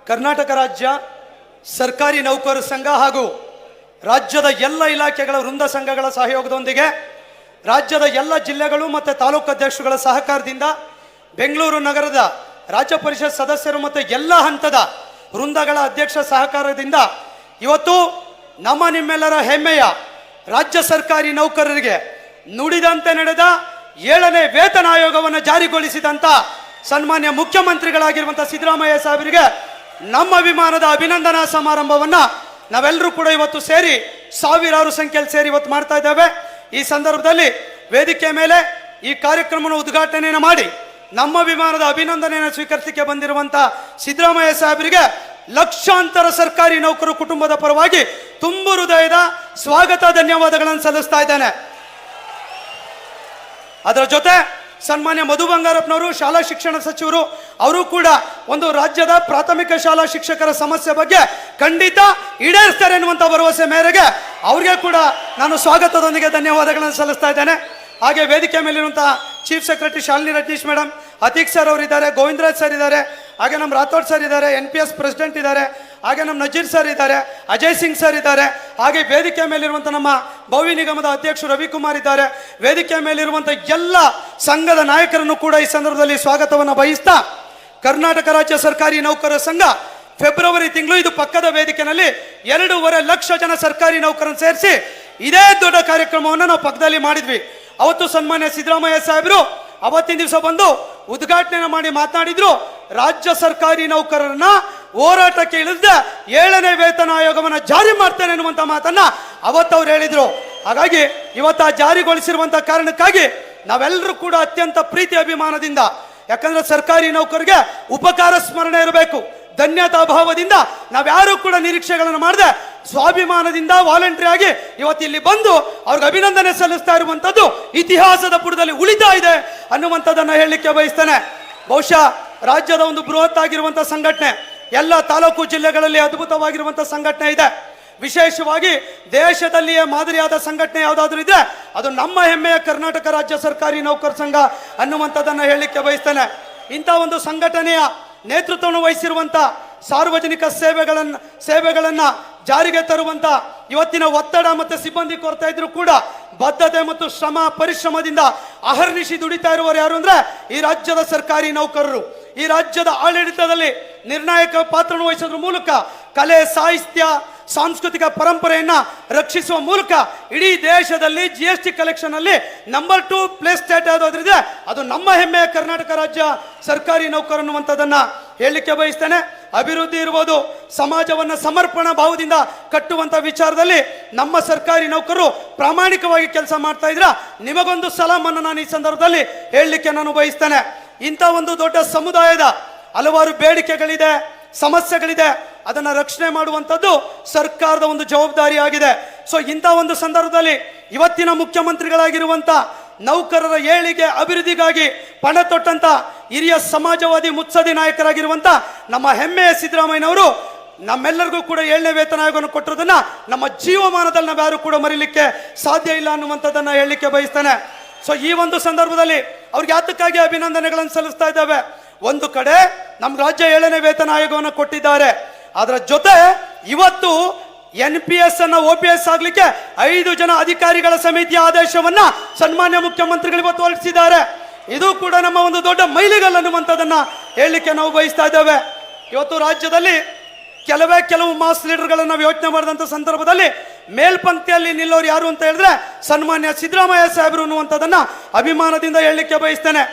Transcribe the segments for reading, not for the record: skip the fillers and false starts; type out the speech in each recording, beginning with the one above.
ಕರ್ನಾಟಕ ರಾಜ್ಯ ಸರ್ಕಾರಿ ನೌಕರರ ಸಂಘ ಹಾಗೂ ರಾಜ್ಯದ ಎಲ್ಲ ಇಲಾಖೆಗಳ ವೃಂದ ಸಂಘಗಳ ಸಹಯೋಗದೊಂದಿಗೆ ರಾಜ್ಯದ ಎಲ್ಲ ಜಿಲ್ಲೆಗಳು ಮತ್ತು ತಾಲೂಕು ಅಧ್ಯಕ್ಷರುಗಳ ಸಹಕಾರದಿಂದ ಬೆಂಗಳೂರು ನಗರದ ರಾಜ್ಯ ಪರಿಷತ್ ಸದಸ್ಯರು ಮತ್ತು ಎಲ್ಲ ಹಂತದ ವೃಂದಗಳ ಅಧ್ಯಕ್ಷ ಸಹಕಾರದಿಂದ ಇವತ್ತು ನಮ್ಮ ನಿಮ್ಮೆಲ್ಲರ ಹೆಮ್ಮೆಯ ರಾಜ್ಯ ಸರ್ಕಾರಿ ನೌಕರರಿಗೆ ನುಡಿದಂತೆ ನಡೆದ 7ನೇ ವೇತನ ಆಯೋಗವನ್ನು ಜಾರಿಗೊಳಿಸಿದಂಥ ಸನ್ಮಾನ್ಯ ಮುಖ್ಯಮಂತ್ರಿಗಳಾಗಿರುವಂಥ ಸಿದ್ದರಾಮಯ್ಯ ಸಾಹೇಬರಿಗೆ ನಮ್ಮ ಅಭಿಮಾನದ ಅಭಿನಂದನಾ ಸಮಾರಂಭವನ್ನು ನಾವೆಲ್ಲರೂ ಕೂಡ ಇವತ್ತು ಸೇರಿ ಸಾವಿರಾರು ಸಂಖ್ಯೆಯಲ್ಲಿ ಸೇರಿ ಇವತ್ತು ಮಾಡ್ತಾ ಇದ್ದೇವೆ. ಈ ಸಂದರ್ಭದಲ್ಲಿ ವೇದಿಕೆ ಮೇಲೆ ಈ ಕಾರ್ಯಕ್ರಮವನ್ನು ಉದ್ಘಾಟನೆಯನ್ನು ಮಾಡಿ ನಮ್ಮ ಅಭಿಮಾನದ ಅಭಿನಂದನೆಯನ್ನು ಸ್ವೀಕರಿಸಲಿಕ್ಕೆ ಬಂದಿರುವಂಥ ಸಿದ್ದರಾಮಯ್ಯ ಸಾಹೇಬರಿಗೆ ಲಕ್ಷಾಂತರ ಸರ್ಕಾರಿ ನೌಕರರು ಕುಟುಂಬದ ಪರವಾಗಿ ತುಂಬು ಹೃದಯದ ಸ್ವಾಗತ ಧನ್ಯವಾದಗಳನ್ನು ಸಲ್ಲಿಸ್ತಾ ಇದ್ದೇನೆ. ಅದರ ಜೊತೆ ಸನ್ಮಾನ್ಯ ಮಧು ಬಂಗಾರಪ್ಪನವರು ಶಾಲಾ ಶಿಕ್ಷಣ ಸಚಿವರು, ಅವರು ಕೂಡ ಒಂದು ರಾಜ್ಯದ ಪ್ರಾಥಮಿಕ ಶಾಲಾ ಶಿಕ್ಷಕರ ಸಮಸ್ಯೆ ಬಗ್ಗೆ ಖಂಡಿತ ಈಡೇರಿಸ್ತಾರೆ ಎನ್ನುವಂಥ ಭರವಸೆ ಮೇರೆಗೆ ಅವ್ರಿಗೆ ಕೂಡ ನಾನು ಸ್ವಾಗತದೊಂದಿಗೆ ಧನ್ಯವಾದಗಳನ್ನು ಸಲ್ಲಿಸ್ತಾ ಇದ್ದೇನೆ. ಹಾಗೆ ವೇದಿಕೆ ಮೇಲಿರುವಂತಹ chief secretary Shalini Rajneesh madam, Ateeq sir ಅವರಿದ್ದಾರೆ, ಗೋವಿಂದರಾಜ್ ಸರ್ ಇದ್ದಾರೆ, ಹಾಗೆ ನಮ್ಮ ರಾಥೋಡ್ ಸರ್ ಇದ್ದಾರೆ, NPS ಪ್ರೆಸಿಡೆಂಟ್ ಇದ್ದಾರೆ, ಹಾಗೆ ನಮ್ಮ ನಜೀರ್ ಸರ್ ಇದ್ದಾರೆ, ಅಜಯ್ ಸಿಂಗ್ ಸರ್ ಇದ್ದಾರೆ, ಹಾಗೆ ವೇದಿಕೆ ಮೇಲಿರುವಂಥ ನಮ್ಮ ಭವಿ ನಿಗಮದ ಅಧ್ಯಕ್ಷರು ರವಿಕುಮಾರ್ ಇದ್ದಾರೆ. ವೇದಿಕೆ ಮೇಲಿರುವಂಥ ಎಲ್ಲ ಸಂಘದ ನಾಯಕರನ್ನು ಕೂಡ ಈ ಸಂದರ್ಭದಲ್ಲಿ ಸ್ವಾಗತವನ್ನು ಬಯಸ್ತಾ, ಕರ್ನಾಟಕ ರಾಜ್ಯ ಸರ್ಕಾರಿ ನೌಕರರ ಸಂಘ ಫೆಬ್ರವರಿ ತಿಂಗಳು ಇದು ಪಕ್ಕದ ವೇದಿಕೆಯಲ್ಲಿ 2.5 ಲಕ್ಷ ಜನ ಸರ್ಕಾರಿ ನೌಕರನ್ನು ಸೇರಿಸಿ ಇದೇ ದೊಡ್ಡ ಕಾರ್ಯಕ್ರಮವನ್ನು ನಾವು ಪಕ್ಕದಲ್ಲಿ ಮಾಡಿದ್ವಿ. ಅವತ್ತು ಸನ್ಮಾನ್ಯ ಸಿದ್ದರಾಮಯ್ಯ ಸಾಹೇಬರು ಅವತ್ತಿನ ದಿವಸ ಬಂದು ಉದ್ಘಾಟನೆ ಮಾಡಿ ಮಾತನಾಡಿದ್ರು. ರಾಜ್ಯ ಸರ್ಕಾರಿ ನೌಕರರನ್ನ ಹೋರಾಟಕ್ಕೆ ಇಳಿದ 7ನೇ ವೇತನ ಆಯೋಗವನ್ನು ಜಾರಿ ಮಾಡ್ತೇನೆ ಎನ್ನುವಂತ ಮಾತನ್ನ ಅವತ್ತು ಅವ್ರು ಹೇಳಿದ್ರು. ಹಾಗಾಗಿ ಇವತ್ತು ಆ ಜಾರಿಗೊಳಿಸಿರುವಂತ ಕಾರಣಕ್ಕಾಗಿ ನಾವೆಲ್ಲರೂ ಕೂಡ ಅತ್ಯಂತ ಪ್ರೀತಿ ಅಭಿಮಾನದಿಂದ, ಯಾಕಂದ್ರೆ ಸರ್ಕಾರಿ ನೌಕರಿಗೆ ಉಪಕಾರ ಸ್ಮರಣೆ ಇರಬೇಕು, ಧನ್ಯತಾ ಭಾವದಿಂದ ನಾವ್ಯಾರು ಕೂಡ ನಿರೀಕ್ಷೆಗಳನ್ನು ಮಾಡದೆ ಸ್ವಾಭಿಮಾನದಿಂದ ವಾಲಂಟರಿ ಆಗಿ ಇವತ್ತು ಇಲ್ಲಿ ಬಂದು ಅವ್ರಿಗೆ ಅಭಿನಂದನೆ ಸಲ್ಲಿಸ್ತಾ ಇರುವಂತದ್ದು ಇತಿಹಾಸದ ಪುಟದಲ್ಲಿ ಉಳಿತಾ ಇದೆ ಅನ್ನುವಂಥದ್ದನ್ನು ಹೇಳಲಿಕ್ಕೆ ಬಯಸ್ತೇನೆ. ಬಹುಶಃ ರಾಜ್ಯದ ಒಂದು ಬೃಹತ್ ಆಗಿರುವಂತಹ ಸಂಘಟನೆ, ಎಲ್ಲ ತಾಲೂಕು ಜಿಲ್ಲೆಗಳಲ್ಲಿ ಅದ್ಭುತವಾಗಿರುವಂತಹ ಸಂಘಟನೆ ಇದೆ. ವಿಶೇಷವಾಗಿ ದೇಶದಲ್ಲಿಯೇ ಮಾದರಿಯಾದ ಸಂಘಟನೆ ಯಾವುದಾದ್ರೂ ಇದ್ರೆ ಅದು ನಮ್ಮ ಹೆಮ್ಮೆಯ ಕರ್ನಾಟಕ ರಾಜ್ಯ ಸರ್ಕಾರಿ ನೌಕರ ಸಂಘ ಅನ್ನುವಂಥದ್ದನ್ನು ಹೇಳಲಿಕ್ಕೆ ಬಯಸ್ತೇನೆ. ಇಂಥ ಒಂದು ಸಂಘಟನೆಯ ನೇತೃತ್ವವನ್ನು ವಹಿಸಿರುವಂತ ಸಾರ್ವಜನಿಕ ಸೇವೆಗಳನ್ನ ಜಾರಿಗೆ ತರುವಂತ ಇವತ್ತಿನ ಒತ್ತಡ ಮತ್ತು ಸಿಬ್ಬಂದಿ ಕೊರತೆ ಇದ್ರೂ ಕೂಡ ಬದ್ಧತೆ ಮತ್ತು ಪರಿಶ್ರಮದಿಂದ ಅಹರ್ನಿಶಿ ದುಡಿತಾ ಇರುವವರು ಯಾರು ಅಂದ್ರೆ ಈ ರಾಜ್ಯದ ಸರ್ಕಾರಿ ನೌಕರರು. ಈ ರಾಜ್ಯದ ಆಡಳಿತದಲ್ಲಿ ನಿರ್ಣಾಯಕ ಪಾತ್ರವನ್ನು ವಹಿಸೋದ್ರ ಮೂಲಕ ಕಲೆ, ಸಾಹಿತ್ಯ, ಸಾಂಸ್ಕೃತಿಕ ಪರಂಪರೆಯನ್ನ ರಕ್ಷಿಸುವ ಮೂಲಕ ಇಡೀ ದೇಶದಲ್ಲಿ GST ಕಲೆಕ್ಷನ್ ಅಲ್ಲಿ ನಂಬರ್ 2 ಪ್ಲೇಸ್ ಸ್ಟೇಟ್ ಯಾವುದಾದ್ರಿದೆ ಅದು ನಮ್ಮ ಹೆಮ್ಮೆಯ ಕರ್ನಾಟಕ ರಾಜ್ಯ ಸರ್ಕಾರಿ ನೌಕರ ಅನ್ನುವಂಥದ್ದನ್ನ ಹೇಳಲಿಕ್ಕೆ ಬಯಸ್ತೇನೆ. ಅಭಿವೃದ್ಧಿ ಇರ್ಬೋದು, ಸಮಾಜವನ್ನ ಸಮರ್ಪಣಾ ಭಾವದಿಂದ ಕಟ್ಟುವಂತ ವಿಚಾರದಲ್ಲಿ ನಮ್ಮ ಸರ್ಕಾರಿ ನೌಕರರು ಪ್ರಾಮಾಣಿಕವಾಗಿ ಕೆಲಸ ಮಾಡ್ತಾ ಇದ್ರ ನಿಮಗೊಂದು ಸಲಾಮನ್ನು ನಾನು ಈ ಸಂದರ್ಭದಲ್ಲಿ ಹೇಳಲಿಕ್ಕೆ ನಾನು ಬಯಸ್ತೇನೆ. ಇಂಥ ಒಂದು ದೊಡ್ಡ ಸಮುದಾಯದ ಹಲವಾರು ಬೇಡಿಕೆಗಳಿದೆ, ಸಮಸ್ಯೆಗಳಿದೆ, ಅದನ್ನ ರಕ್ಷಣೆ ಮಾಡುವಂಥದ್ದು ಸರ್ಕಾರದ ಒಂದು ಜವಾಬ್ದಾರಿ ಆಗಿದೆ. ಸೊ ಇಂಥ ಒಂದು ಸಂದರ್ಭದಲ್ಲಿ ಇವತ್ತಿನ ಮುಖ್ಯಮಂತ್ರಿಗಳಾಗಿರುವಂತ ನೌಕರರ ಏಳಿಗೆ ಅಭಿವೃದ್ಧಿಗಾಗಿ ಪಣ ತೊಟ್ಟಂತ ಹಿರಿಯ ಸಮಾಜವಾದಿ ಮುತ್ಸದಿ ನಾಯಕರಾಗಿರುವಂತ ನಮ್ಮ ಹೆಮ್ಮೆಯ ಸಿದ್ದರಾಮಯ್ಯನವರು ನಮ್ಮೆಲ್ಲರಿಗೂ ಕೂಡ 7ನೇ ವೇತನ ಆಯೋಗವನ್ನು ಕೊಟ್ಟಿರೋದನ್ನ ನಮ್ಮ ಜೀವಮಾನದಲ್ಲಿ ನಾವ್ಯಾರು ಕೂಡ ಮರೀಲಿಕ್ಕೆ ಸಾಧ್ಯ ಇಲ್ಲ ಅನ್ನುವಂಥದ್ದನ್ನ ಹೇಳಲಿಕ್ಕೆ ಬಯಸ್ತೇನೆ. ಸೊ ಈ ಒಂದು ಸಂದರ್ಭದಲ್ಲಿ ಅವ್ರಿಗೆ ಯಾತಕ್ಕಾಗಿ ಅಭಿನಂದನೆಗಳನ್ನು ಸಲ್ಲಿಸ್ತಾ ಇದ್ದೇವೆ. ಒಂದು ಕಡೆ ನಮ್ಮ ರಾಜ್ಯ 7ನೇ ವೇತನ ಆಯೋಗವನ್ನು ಕೊಟ್ಟಿದ್ದಾರೆ, ಅದರ ಜೊತೆ ಇವತ್ತು NPS ಅನ್ನ OPS ಆಗ್ಲಿಕ್ಕೆ 5 ಜನ ಅಧಿಕಾರಿಗಳ ಸಮಿತಿಯ ಆದೇಶವನ್ನ ಸನ್ಮಾನ್ಯ ಮುಖ್ಯಮಂತ್ರಿಗಳು ಇವತ್ತು ಹೊರಡಿಸಿದ್ದಾರೆ. ಇದು ಕೂಡ ನಮ್ಮ ಒಂದು ದೊಡ್ಡ ಮೈಲಿಗಲ್ಲು ಅನ್ನುವಂಥದ್ದನ್ನ ಹೇಳಲಿಕ್ಕೆ ನಾವು ಬಯಸ್ತಾ ಇದ್ದೇವೆ. ಇವತ್ತು ರಾಜ್ಯದಲ್ಲಿ ಕೆಲವು ಮಾಸ್ ಲೀಡರ್ಗಳನ್ನ ನಾವು ಯೋಚನೆ ಮಾಡಿದಂಥ ಸಂದರ್ಭದಲ್ಲಿ ಮೇಲ್ಪಂಕ್ತಿಯಲ್ಲಿ ನಿಲ್ಲೋರು ಯಾರು ಅಂತ ಹೇಳಿದ್ರೆ ಸನ್ಮಾನ್ಯ ಸಿದ್ದರಾಮಯ್ಯ ಸಾಹೇಬರು ಅನ್ನುವಂಥದ್ದನ್ನ ಅಭಿಮಾನದಿಂದ ಹೇಳಲಿಕ್ಕೆ ಬಯಸ್ತೇನೆ.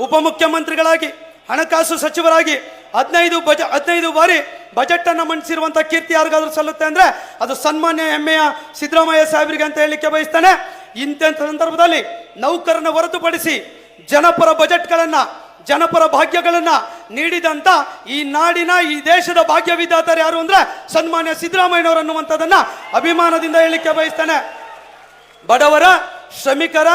ಉಪಮುಖ್ಯಮಂತ್ರಿಗಳಾಗಿ, ಹಣಕಾಸು ಸಚಿವರಾಗಿ 15 ಬಾರಿ ಬಜೆಟ್ ಅನ್ನು ಮಂಡಿಸಿರುವಂತಹ ಕೀರ್ತಿ ಯಾರಿಗಾದ್ರೂ ಸಲ್ಲುತ್ತೆ ಅಂದ್ರೆ ಅದು ಸನ್ಮಾನ್ಯ ಹೆಮ್ಮೆಯ ಸಿದ್ದರಾಮಯ್ಯ ಸಾಹೇಬರಿಗೆ ಅಂತ ಹೇಳಲಿಕ್ಕೆ ಬಯಸ್ತೇನೆ. ಇಂಥ ಸಂದರ್ಭದಲ್ಲಿ ನೌಕರನ್ನ ಹೊರತುಪಡಿಸಿ ಜನಪರ ಬಜೆಟ್ಗಳನ್ನ, ಜನಪರ ಭಾಗ್ಯಗಳನ್ನ ನೀಡಿದಂತ ಈ ನಾಡಿನ, ಈ ದೇಶದ ಭಾಗ್ಯ ವಿಧಾತರು ಯಾರು ಅಂದ್ರೆ ಸನ್ಮಾನ್ಯ ಸಿದ್ದರಾಮಯ್ಯನವರು ಅನ್ನುವಂಥದ್ದನ್ನ ಅಭಿಮಾನದಿಂದ ಹೇಳಲಿಕ್ಕೆ ಬಯಸ್ತೇನೆ. ಬಡವರ, ಶ್ರಮಿಕರ,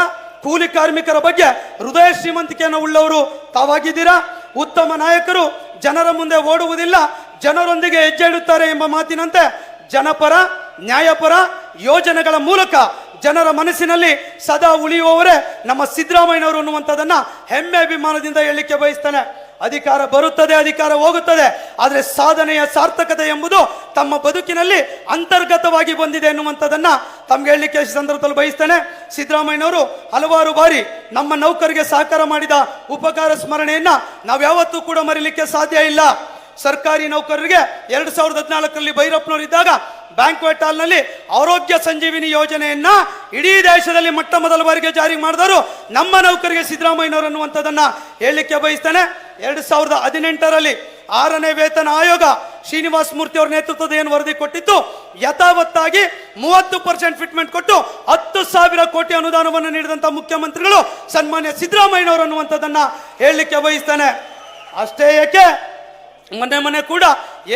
ಕೂಲಿ ಕಾರ್ಮಿಕರ ಬಗ್ಗೆ ಹೃದಯ ಶ್ರೀಮಂತಿಕೆಯನ್ನು ಉಳ್ಳವರು ತಾವಾಗಿದ್ದೀರಾ. ಉತ್ತಮ ನಾಯಕರು ಜನರ ಮುಂದೆ ಓಡುವುದಿಲ್ಲ, ಜನರೊಂದಿಗೆ ಹೆಜ್ಜೆ ಇಡುತ್ತಾರೆ ಎಂಬ ಮಾತಿನಂತೆ ಜನಪರ, ನ್ಯಾಯಪರ ಯೋಜನೆಗಳ ಮೂಲಕ ಜನರ ಮನಸ್ಸಿನಲ್ಲಿ ಸದಾ ಉಳಿಯುವವರೇ ನಮ್ಮ ಸಿದ್ದರಾಮಯ್ಯನವರು ಅನ್ನುವಂಥದ್ದನ್ನ ಹೆಮ್ಮೆ ಅಭಿಮಾನದಿಂದ ಹೇಳಲಿಕ್ಕೆ ಬಯಸ್ತೇನೆ. ಅಧಿಕಾರ ಬರುತ್ತದೆ, ಅಧಿಕಾರ ಹೋಗುತ್ತದೆ, ಆದರೆ ಸಾಧನೆಯ ಸಾರ್ಥಕತೆ ಎಂಬುದು ತಮ್ಮ ಬದುಕಿನಲ್ಲಿ ಅಂತರ್ಗತವಾಗಿ ಬಂದಿದೆ ಎನ್ನುವಂಥದ್ದನ್ನ ತಮ್ಗೆ ಹೇಳಲಿಕ್ಕೆ ಈ ಸಂದರ್ಭದಲ್ಲಿ ಬಯಸ್ತೇನೆ. ಸಿದ್ದರಾಮಯ್ಯನವರು ಹಲವಾರು ಬಾರಿ ನಮ್ಮ ನೌಕರಿಗೆ ಸಹಕಾರ ಮಾಡಿದ ಉಪಕಾರ ಸ್ಮರಣೆಯನ್ನ ನಾವು ಯಾವತ್ತೂ ಕೂಡ ಮರೀಲಿಕ್ಕೆ ಸಾಧ್ಯ ಇಲ್ಲ. ಸರ್ಕಾರಿ ನೌಕರರಿಗೆ 2014ರಲ್ಲಿ ಭೈರಪ್ಪನವರು ಇದ್ದಾಗ ಬ್ಯಾಂಕ್ವೆಟ್ ಹಾಲ್ನಲ್ಲಿ ಆರೋಗ್ಯ ಸಂಜೀವಿನಿ ಯೋಜನೆಯನ್ನ ಇಡೀ ದೇಶದಲ್ಲಿ ಮೊಟ್ಟ ಮೊದಲ ಬಾರಿಗೆ ಜಾರಿ ಮಾಡಿದವರು ನಮ್ಮ ನೌಕರಿಗೆ ಸಿದ್ದರಾಮಯ್ಯನವರು ಅನ್ನುವಂಥದ್ದನ್ನ ಹೇಳಲಿಕ್ಕೆ ಬಯಸ್ತೇನೆ. 2018ರಲ್ಲಿ 6ನೇ ವೇತನ ಆಯೋಗ ಶ್ರೀನಿವಾಸ ಮೂರ್ತಿ ಅವರ ನೇತೃತ್ವದ ಏನು ವರದಿ ಕೊಟ್ಟಿತ್ತು, ಯಥಾವತ್ತಾಗಿ 30% ಫಿಟ್ಮೆಂಟ್ ಕೊಟ್ಟು 10,000 ಕೋಟಿ ಅನುದಾನವನ್ನು ನೀಡಿದಂತ ಮುಖ್ಯಮಂತ್ರಿಗಳು ಸನ್ಮಾನ್ಯ ಸಿದ್ದರಾಮಯ್ಯನವರು ಅನ್ನುವಂಥದ್ದನ್ನ ಹೇಳಲಿಕ್ಕೆ ಬಯಸ್ತೇನೆ. ಅಷ್ಟೇ ಏಕೆ, ಮೊನ್ನೆ ಕೂಡ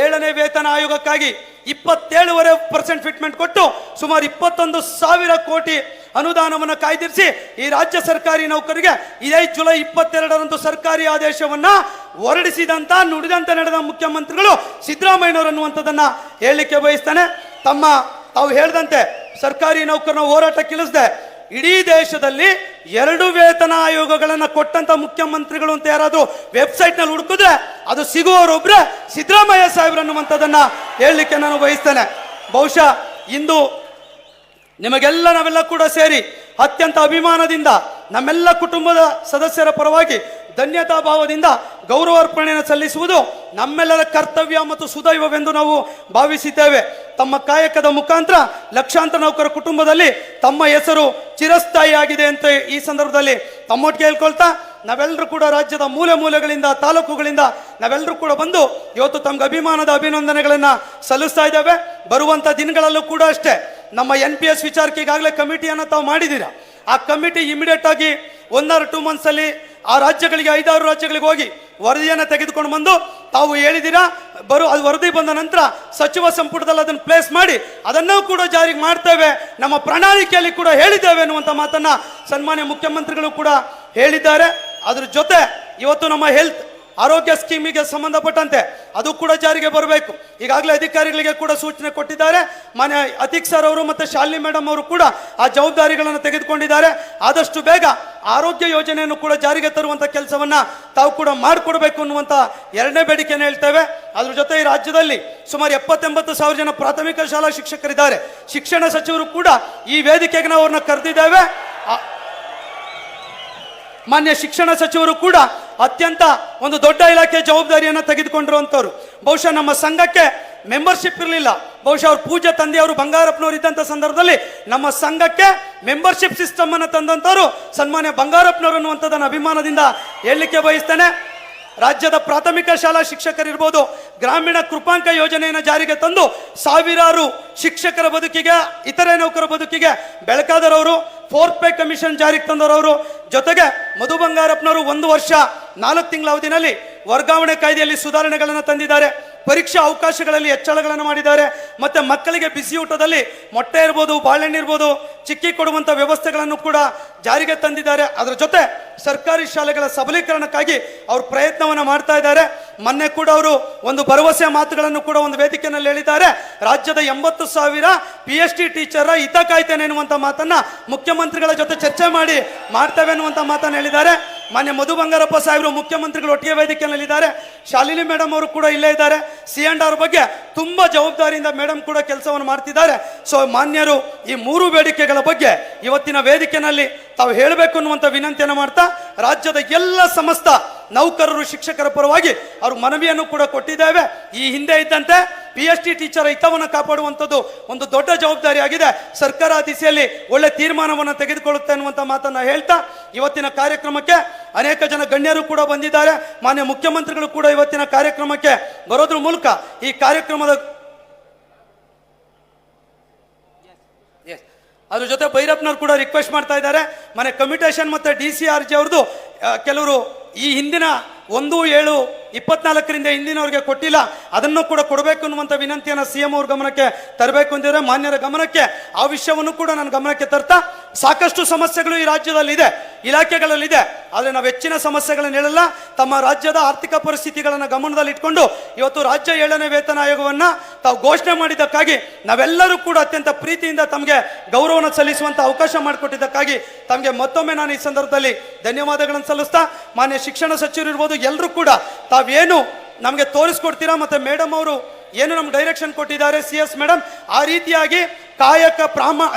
7ನೇ ವೇತನ ಆಯೋಗಕ್ಕಾಗಿ 27% ಫಿಟ್ಮೆಂಟ್ ಕೊಟ್ಟು ಸುಮಾರು 21,000 ಕೋಟಿ ಅನುದಾನವನ್ನು ಕಾಯ್ದಿರಿಸಿ ಈ ರಾಜ್ಯ ಸರ್ಕಾರಿ ನೌಕರಿಗೆ ಇದೇ ಜುಲೈ 22ರಂದು ಸರ್ಕಾರಿ ಆದೇಶವನ್ನ ಹೊರಡಿಸಿದಂತ ನುಡಿದಂತೆ ನಡೆದ ಮುಖ್ಯಮಂತ್ರಿಗಳು ಸಿದ್ದರಾಮಯ್ಯನವರು ಅನ್ನುವಂಥದ್ದನ್ನ ಹೇಳಲಿಕ್ಕೆ ಬಯಸ್ತಾನೆ. ತಾವು ಹೇಳಿದಂತೆ ಸರ್ಕಾರಿ ನೌಕರನ ಹೋರಾಟಕ್ಕಿಳಿಸದೆ ಇಡೀ ದೇಶದಲ್ಲಿ 2 ವೇತನ ಆಯೋಗಗಳನ್ನು ಕೊಟ್ಟಂತ ಮುಖ್ಯಮಂತ್ರಿಗಳು ಅಂತ ಯಾರಾದ್ರೂ ವೆಬ್ಸೈಟ್ ನಲ್ಲಿ ಹುಡುಕಿದ್ರೆ ಅದು ಸಿಗುವವರೊಬ್ರೆ ಸಿದ್ದರಾಮಯ್ಯ ಸಾಹೇಬ್ರು ಅನ್ನುವಂಥದ್ದನ್ನ ಹೇಳಲಿಕ್ಕೆ ನಾನು ಬಯಸ್ತೇನೆ. ಬಹುಶಃ ಇಂದು ನಾವೆಲ್ಲ ಕೂಡ ಸೇರಿ ಅತ್ಯಂತ ಅಭಿಮಾನದಿಂದ ನಮ್ಮೆಲ್ಲ ಕುಟುಂಬದ ಸದಸ್ಯರ ಪರವಾಗಿ ಧನ್ಯತಾ ಭಾವದಿಂದ ಗೌರವಾರ್ಪಣೆಯನ್ನು ಸಲ್ಲಿಸುವುದು ನಮ್ಮೆಲ್ಲರ ಕರ್ತವ್ಯ ಮತ್ತು ಸುದೈವವೆಂದು ನಾವು ಭಾವಿಸಿದ್ದೇವೆ. ತಮ್ಮ ಕಾಯಕದ ಮುಖಾಂತರ ಲಕ್ಷಾಂತರ ನೌಕರ ಕುಟುಂಬದಲ್ಲಿ ತಮ್ಮ ಹೆಸರು ಚಿರಸ್ಥಾಯಿಯಾಗಿದೆ ಅಂತ ಈ ಸಂದರ್ಭದಲ್ಲಿ ತಮ್ಮೊಟ್ಟಿಗೆ ಹೇಳ್ಕೊಳ್ತಾ, ನಾವೆಲ್ಲರೂ ಕೂಡ ರಾಜ್ಯದ ಮೂಲೆ ಮೂಲೆಗಳಿಂದ ತಾಲೂಕುಗಳಿಂದ ನಾವೆಲ್ಲರೂ ಕೂಡ ಬಂದು ಇವತ್ತು ತಮ್ಗೆ ಅಭಿಮಾನದ ಅಭಿನಂದನೆಗಳನ್ನ ಸಲ್ಲಿಸ್ತಾ ಇದ್ದೇವೆ. ಬರುವಂತ ದಿನಗಳಲ್ಲೂ ಕೂಡ ಅಷ್ಟೇ ನಮ್ಮ NPS ವಿಚಾರಕ್ಕೆ ಈಗಾಗಲೇ ಕಮಿಟಿಯನ್ನು ತಾವು ಮಾಡಿದ್ದೀರಾ. ಆ ಕಮಿಟಿ ಇಮಿಡಿಯೇಟ್ ಆಗಿ 1 or 2 months ಅಲ್ಲಿ ಆ ರಾಜ್ಯಗಳಿಗೆ 5-6 ರಾಜ್ಯಗಳಿಗೆ ಹೋಗಿ ವರದಿಯನ್ನು ತೆಗೆದುಕೊಂಡು ಬಂದು ತಾವು ಹೇಳಿದ್ದೀರಾ, ಅದು ವರದಿ ಬಂದ ನಂತರ ಸಚಿವ ಸಂಪುಟದಲ್ಲಿ ಅದನ್ನು ಪ್ಲೇಸ್ ಮಾಡಿ ಅದನ್ನೂ ಕೂಡ ಜಾರಿಗೆ ಮಾಡ್ತೇವೆ, ನಮ್ಮ ಪ್ರಣಾಳಿಕೆಯಲ್ಲಿ ಕೂಡ ಹೇಳಿದ್ದೇವೆ ಅನ್ನುವಂಥ ಮಾತನ್ನ ಸನ್ಮಾನ್ಯ ಮುಖ್ಯಮಂತ್ರಿಗಳು ಕೂಡ ಹೇಳಿದ್ದಾರೆ. ಅದ್ರ ಜೊತೆ ಇವತ್ತು ನಮ್ಮ ಹೆಲ್ತ್ ಆರೋಗ್ಯ ಸ್ಕೀಮಿಗೆ ಸಂಬಂಧಪಟ್ಟಂತೆ ಅದು ಕೂಡ ಜಾರಿಗೆ ಬರಬೇಕು. ಈಗಾಗಲೇ ಅಧಿಕಾರಿಗಳಿಗೆ ಕೂಡ ಸೂಚನೆ ಕೊಟ್ಟಿದ್ದಾರೆ. ಮಾನ್ಯ ಅತೀಕ್ ಸರ್ ಅವರು ಮತ್ತು ಶಾಲಿನಿ ಮೇಡಮ್ ಅವರು ಕೂಡ ಆ ಜವಾಬ್ದಾರಿಗಳನ್ನು ತೆಗೆದುಕೊಂಡಿದ್ದಾರೆ. ಆದಷ್ಟು ಬೇಗ ಆರೋಗ್ಯ ಯೋಜನೆಯನ್ನು ಕೂಡ ಜಾರಿಗೆ ತರುವಂತ ಕೆಲಸವನ್ನ ತಾವು ಕೂಡ ಮಾಡಿಕೊಡ್ಬೇಕು ಅನ್ನುವಂತ 2ನೇ ಬೇಡಿಕೆಯನ್ನು ಹೇಳ್ತೇವೆ. ಅದ್ರ ಜೊತೆ ಈ ರಾಜ್ಯದಲ್ಲಿ ಸುಮಾರು 70-80 ಜನ ಪ್ರಾಥಮಿಕ ಶಾಲಾ ಶಿಕ್ಷಕರಿದ್ದಾರೆ. ಶಿಕ್ಷಣ ಸಚಿವರು ಕೂಡ ಈ ವೇದಿಕೆಗೆ ನಾವು ಅವ್ರನ್ನ ಕರೆದಿದ್ದೇವೆ. ಮಾನ್ಯ ಶಿಕ್ಷಣ ಸಚಿವರು ಕೂಡ ಅತ್ಯಂತ ಒಂದು ದೊಡ್ಡ ಇಲಾಖೆ ಜವಾಬ್ದಾರಿಯನ್ನು ತೆಗೆದುಕೊಂಡಿರುವಂತವ್ರು. ಬಹುಶಃ ನಮ್ಮ ಸಂಘಕ್ಕೆ ಮೆಂಬರ್ಶಿಪ್ ಇರಲಿಲ್ಲ. ಬಹುಶಃ ಅವ್ರ ಪೂಜ್ಯ ತಂದೆಯವರು ಬಂಗಾರಪ್ಪನವರು ಇದ್ದಂಥ ಸಂದರ್ಭದಲ್ಲಿ ನಮ್ಮ ಸಂಘಕ್ಕೆ ಮೆಂಬರ್ಶಿಪ್ ಸಿಸ್ಟಮ್ ಅನ್ನು ತಂದಂತವರು ಸನ್ಮಾನ್ಯ ಬಂಗಾರಪ್ಪನವರು ಅನ್ನುವಂಥದ್ದನ್ನು ಅಭಿಮಾನದಿಂದ ಹೇಳಲಿಕ್ಕೆ ಬಯಸ್ತೇನೆ. ರಾಜ್ಯದ ಪ್ರಾಥಮಿಕ ಶಾಲಾ ಶಿಕ್ಷಕರಿರ್ಬೋದು, ಗ್ರಾಮೀಣ ಕೃಪಾಂಕ ಯೋಜನೆಯನ್ನು ಜಾರಿಗೆ ತಂದು ಸಾವಿರಾರು ಶಿಕ್ಷಕರ ಬದುಕಿಗೆ, ಇತರೆ ನೌಕರ ಬದುಕಿಗೆ ಬೆಳಕಾದರವರು. 4th ಪೇ ಕಮಿಷನ್ ಜಾರಿಗೆ ತಂದವರು. ಜೊತೆಗೆ ಮಧು ಬಂಗಾರಪ್ಪನವರು 1 ವರ್ಷ 4 ತಿಂಗಳ ಅವಧಿನಲ್ಲಿ ವರ್ಗಾವಣೆ ಕಾಯ್ದೆಯಲ್ಲಿ ಸುಧಾರಣೆಗಳನ್ನು ತಂದಿದ್ದಾರೆ. ಪರೀಕ್ಷಾ ಅವಕಾಶಗಳಲ್ಲಿ ಹೆಚ್ಚಳಗಳನ್ನು ಮಾಡಿದ್ದಾರೆ. ಮತ್ತೆ ಮಕ್ಕಳಿಗೆ ಬಿಸಿ ಊಟದಲ್ಲಿ ಮೊಟ್ಟೆ ಇರ್ಬೋದು, ಬಾಳೆಹಣ್ಣು ಇರ್ಬೋದು, ಚಿಕ್ಕಿ ಕೊಡುವಂಥ ವ್ಯವಸ್ಥೆಗಳನ್ನು ಕೂಡ ಜಾರಿಗೆ ತಂದಿದ್ದಾರೆ. ಅದರ ಜೊತೆ ಸರ್ಕಾರಿ ಶಾಲೆಗಳ ಸಬಲೀಕರಣಕ್ಕಾಗಿ ಅವರು ಪ್ರಯತ್ನವನ್ನು ಮಾಡ್ತಾ ಇದ್ದಾರೆ. ಮೊನ್ನೆ ಕೂಡ ಅವರು ಒಂದು ಭರವಸೆ ಮಾತುಗಳನ್ನು ಕೂಡ ಒಂದು ವೇದಿಕೆಯಲ್ಲಿ ಹೇಳಿದ್ದಾರೆ. ರಾಜ್ಯದ 80,000 PhD ಟೀಚರ್ ಹಿತ ಕಾಯ್ತೇನೆ ಎನ್ನುವಂಥ ಮಾತನ್ನ ಮುಖ್ಯಮಂತ್ರಿಗಳ ಜೊತೆ ಚರ್ಚೆ ಮಾಡಿ ಮಾಡ್ತೇವೆ ಅನ್ನುವಂಥ ಮಾತನ್ನು ಹೇಳಿದ್ದಾರೆ. ಮಾನ್ಯ ಮಧು ಬಂಗಾರಪ್ಪ ಸಾಹೇಬರು ಮುಖ್ಯಮಂತ್ರಿಗಳು ಒಟ್ಟಿಗೆ ವೇದಿಕೆಯಲ್ಲಿದ್ದಾರೆ. ಶಾಲಿನಿ ಮೇಡಮ್ ಅವರು ಕೂಡ ಇಲ್ಲೇ ಇದ್ದಾರೆ. C&R ಬಗ್ಗೆ ತುಂಬಾ ಜವಾಬ್ದಾರಿಯಿಂದ ಮೇಡಮ್ ಕೂಡ ಕೆಲಸವನ್ನು ಮಾಡ್ತಿದ್ದಾರೆ. ಸೊ ಮಾನ್ಯರು ಈ 3 ಬೇಡಿಕೆಗಳ ಬಗ್ಗೆ ಇವತ್ತಿನ ವೇದಿಕೆಯಲ್ಲಿ ತಾವು ಹೇಳಬೇಕು ಅನ್ನುವಂಥ ವಿನಂತಿಯನ್ನು ಮಾಡ್ತಾ, ರಾಜ್ಯದ ಎಲ್ಲ ಸಮಸ್ತ ನೌಕರರು ಶಿಕ್ಷಕರ ಪರವಾಗಿ ಅವರು ಮನವಿಯನ್ನು ಕೂಡ ಕೊಟ್ಟಿದ್ದೇವೆ. ಈ ಹಿಂದೆ ಇದ್ದಂತೆ PhD ಟೀಚರ್ ಹಿತವನ್ನು ಕಾಪಾಡುವಂಥದ್ದು ಒಂದು ದೊಡ್ಡ ಜವಾಬ್ದಾರಿ ಆಗಿದೆ. ಸರ್ಕಾರ ಆ ದಿಸೆಯಲ್ಲಿ ಒಳ್ಳೆ ತೀರ್ಮಾನವನ್ನು ತೆಗೆದುಕೊಳ್ಳುತ್ತೆ ಅನ್ನುವಂಥ ಮಾತನ್ನ ಹೇಳ್ತಾ, ಇವತ್ತಿನ ಕಾರ್ಯಕ್ರಮಕ್ಕೆ ಅನೇಕ ಜನ ಗಣ್ಯರು ಕೂಡ ಬಂದಿದ್ದಾರೆ. ಮಾನ್ಯ ಮುಖ್ಯಮಂತ್ರಿಗಳು ಕೂಡ ಇವತ್ತಿನ ಕಾರ್ಯಕ್ರಮಕ್ಕೆ ಬರೋದ್ರ ಮೂಲಕ ಈ ಕಾರ್ಯಕ್ರಮದ ಅದ್ರ ಜೊತೆ ಭೈರಪ್ಪನವ್ರು ಕೂಡ ರಿಕ್ವೆಸ್ಟ್ ಮಾಡ್ತಾ ಇದ್ದಾರೆ. ಮನೆ ಕಮ್ಯುಟೇಷನ್ ಮತ್ತೆ DCRG ಅವ್ರದ್ದು ಕೆಲವರು ಈ ಹಿಂದಿನ 1/7/24 ಹಿಂದಿನವ್ರಿಗೆ ಕೊಟ್ಟಿಲ್ಲ, ಅದನ್ನು ಕೂಡ ಕೊಡಬೇಕು ಅನ್ನುವಂಥ ವಿನಂತಿಯನ್ನು CM ಅವ್ರ ಗಮನಕ್ಕೆ ತರಬೇಕು ಅಂದಿದ್ರೆ ಮಾನ್ಯರ ಗಮನಕ್ಕೆ ಆ ವಿಷಯವನ್ನು ಕೂಡ ನನ್ನ ಗಮನಕ್ಕೆ ತರ್ತಾ, ಸಾಕಷ್ಟು ಸಮಸ್ಯೆಗಳು ಈ ರಾಜ್ಯದಲ್ಲಿ ಇದೆ, ಇಲಾಖೆಗಳಲ್ಲಿದೆ. ಆದರೆ ನಾವು ಹೆಚ್ಚಿನ ಸಮಸ್ಯೆಗಳನ್ನು ಹೇಳಲ್ಲ. ತಮ್ಮ ರಾಜ್ಯದ ಆರ್ಥಿಕ ಪರಿಸ್ಥಿತಿಗಳನ್ನು ಗಮನದಲ್ಲಿ ಇಟ್ಕೊಂಡು ಇವತ್ತು ರಾಜ್ಯ 7ನೇ ವೇತನ ಆಯೋಗವನ್ನ ತಾವು ಘೋಷಣೆ ಮಾಡಿದ್ದಕ್ಕಾಗಿ ನಾವೆಲ್ಲರೂ ಕೂಡ ಅತ್ಯಂತ ಪ್ರೀತಿಯಿಂದ ತಮಗೆ ಗೌರವನ ಸಲ್ಲಿಸುವಂತ ಅವಕಾಶ ಮಾಡಿಕೊಟ್ಟಿದ್ದಕ್ಕಾಗಿ ತಮಗೆ ಮತ್ತೊಮ್ಮೆ ನಾನು ಈ ಸಂದರ್ಭದಲ್ಲಿ ಧನ್ಯವಾದಗಳನ್ನು ಸಲ್ಲಿಸ್ತಾ, ಮಾನ್ಯ ಶಿಕ್ಷಣ ಸಚಿವರು ಇರ್ಬೋದು, ಎಲ್ಲರೂ ಕೂಡ ತಾವೇನು ನಮಗೆ ತೋರಿಸ್ಕೊಡ್ತೀರಾ, ಮತ್ತೆ ಮೇಡಮ್ ಅವರು ಏನು ನಮ್ಗೆ ಡೈರೆಕ್ಷನ್ ಕೊಟ್ಟಿದ್ದಾರೆ, CS ಮೇಡಮ್, ಆ ರೀತಿಯಾಗಿ ಕಾಯಕ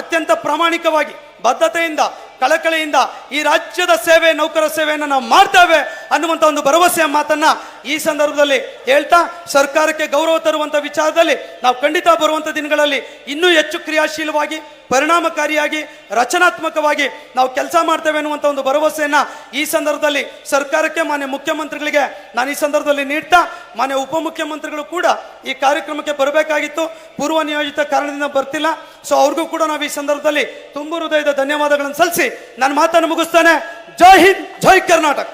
ಅತ್ಯಂತ ಪ್ರಾಮಾಣಿಕವಾಗಿ ಬದ್ಧತೆಯಿಂದ ಕಳಕಳಿಯಿಂದ ಈ ರಾಜ್ಯದ ಸೇವೆ, ನೌಕರ ಸೇವೆಯನ್ನು ನಾವು ಮಾಡ್ತೇವೆ ಅನ್ನುವಂಥ ಒಂದು ಭರವಸೆಯ ಮಾತನ್ನ ಈ ಸಂದರ್ಭದಲ್ಲಿ ಹೇಳ್ತಾ, ಸರ್ಕಾರಕ್ಕೆ ಗೌರವ ತರುವಂಥ ವಿಚಾರದಲ್ಲಿ ನಾವು ಖಂಡಿತ ಬರುವಂಥ ದಿನಗಳಲ್ಲಿ ಇನ್ನೂ ಹೆಚ್ಚು ಕ್ರಿಯಾಶೀಲವಾಗಿ, ಪರಿಣಾಮಕಾರಿಯಾಗಿ, ರಚನಾತ್ಮಕವಾಗಿ ನಾವು ಕೆಲಸ ಮಾಡ್ತೇವೆ ಅನ್ನುವಂಥ ಒಂದು ಭರವಸೆಯನ್ನ ಈ ಸಂದರ್ಭದಲ್ಲಿ ಸರ್ಕಾರಕ್ಕೆ, ಮಾನ್ಯ ಮುಖ್ಯಮಂತ್ರಿಗಳಿಗೆ ನಾನು ಈ ಸಂದರ್ಭದಲ್ಲಿ ನೀಡ್ತಾ, ಮಾನ್ಯ ಉಪಮುಖ್ಯಮಂತ್ರಿಗಳು ಕೂಡ ಈ ಕಾರ್ಯಕ್ರಮಕ್ಕೆ ಬರಬೇಕಾಗಿತ್ತು, ಪೂರ್ವ ನಿಯೋಜಿತ ಕಾರಣದಿಂದ ಬರ್ತಿಲ್ಲ. ಸೊ ಅವ್ರಿಗೂ ಕೂಡ ನಾವು ಈ ಸಂದರ್ಭದಲ್ಲಿ ತುಂಬ ಹೃದಯದ ಧನ್ಯವಾದಗಳನ್ನು ಸಲ್ಲಿಸಿ ನನ್ನ ಮಾತನ್ನು ಮುಗಿಸ್ತೇನೆ. ಜೈ ಹಿಂದ್, ಜೈ ಕರ್ನಾಟಕ.